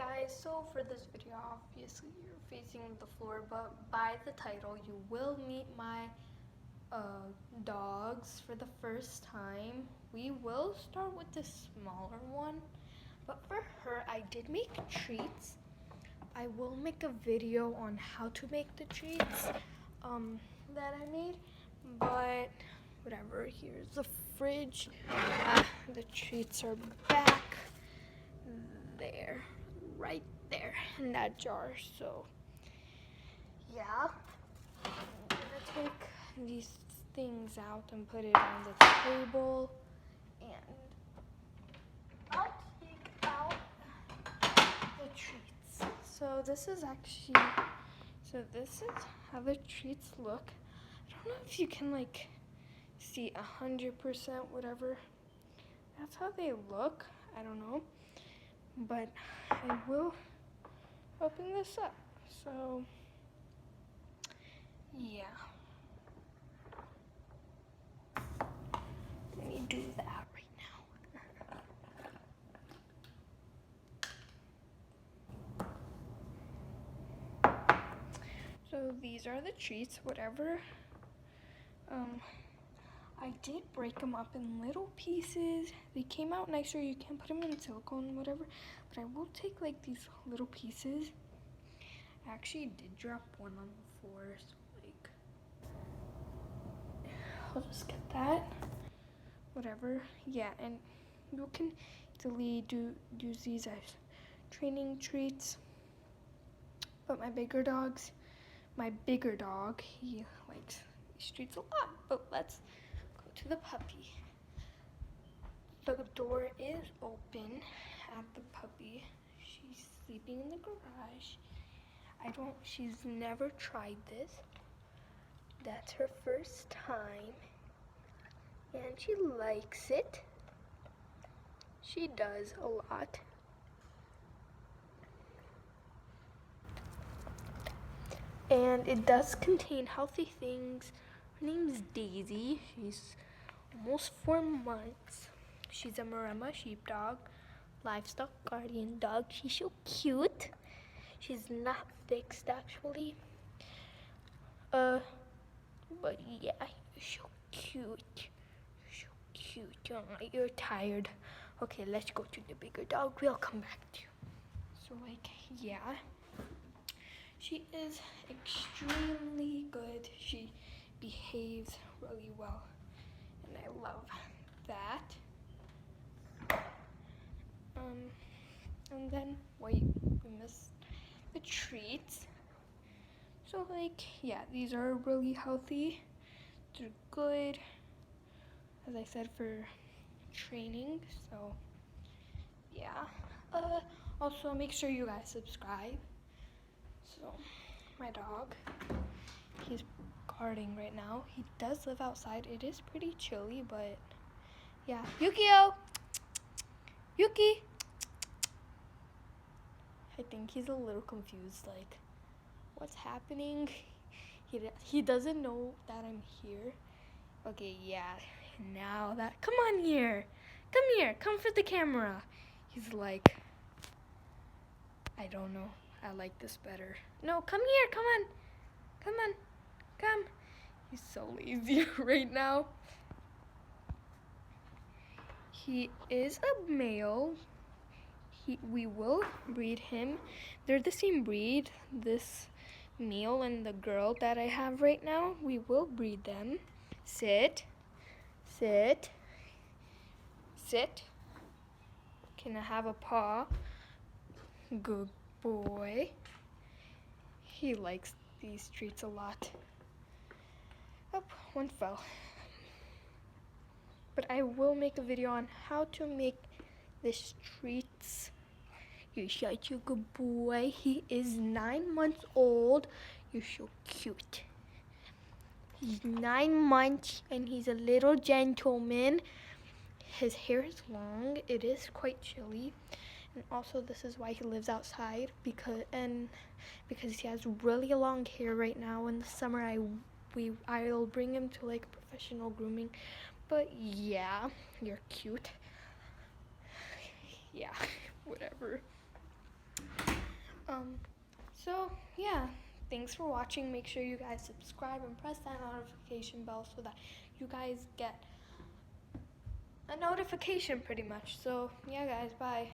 Guys, so for this video, obviously you're facing the floor, but by the title you will meet my dogs for the first time. We will start with the smaller one, but for her I did make treats. I will make a video on how to make the treats that I made, but whatever. Here's the fridge. The treats are back there, right there in that jar. So yeah, I'm gonna take these things out and put it on the table, and I'll take out the treats. So this is how the treats look. I don't know if you can like see 100% whatever. That's how they look. I don't know, but I will open this up. So yeah, let me do that right now. So these are the treats, whatever. I did break them up in little pieces. They came out nicer. You can put them in silicone, whatever. But I will take like these little pieces. I actually did drop one on the floor, so like, I'll just get that. Whatever. Yeah, and you can easily use these as training treats. But my bigger dog, he likes these treats a lot. But let's go to the puppy. The door is open at the puppy. She's sleeping in the garage. She's never tried this. That's her first time. And she likes it. She does a lot. And it does contain healthy things. Her name's Daisy. She's almost 4 months. She's a Maremma sheepdog, livestock guardian dog. She's so cute. She's not fixed actually. But yeah, you're so cute. You're so cute. You're tired. Okay, let's go to the bigger dog. We'll come back to you. So like, yeah. She is extremely good. She behaves really well, and I love that. And then, wait, we missed the treats. So like, yeah, these are really healthy. They're good, as I said, for training. So yeah. Also make sure you guys subscribe. So my dog, he's guarding right now. He does live outside. It is pretty chilly, but yeah. Yukio! Yuki! I think he's a little confused, like, what's happening? He doesn't know that I'm here. Okay, yeah, now that, come on here. Come here, come for the camera. He's like, I don't know. I like this better. No, come here, come on. Come on, come. He's so lazy right now. He is a male. We will breed him. They're the same breed, this male and the girl that I have right now. We will breed them. Sit. Sit. Sit. Can I have a paw? Good boy. He likes these treats a lot. Oh, one fell. But I will make a video on how to make these treats. You're such a good boy. He is 9 months old. You're so cute. He's 9 months and he's a little gentleman. His hair is long. It is quite chilly. And also this is why he lives outside, because he has really long hair right now. In the summer I'll bring him to like professional grooming. But yeah, you're cute. Yeah, whatever. So yeah, thanks for watching. Make sure you guys subscribe and press that notification bell so that you guys get a notification pretty much. So yeah guys, bye.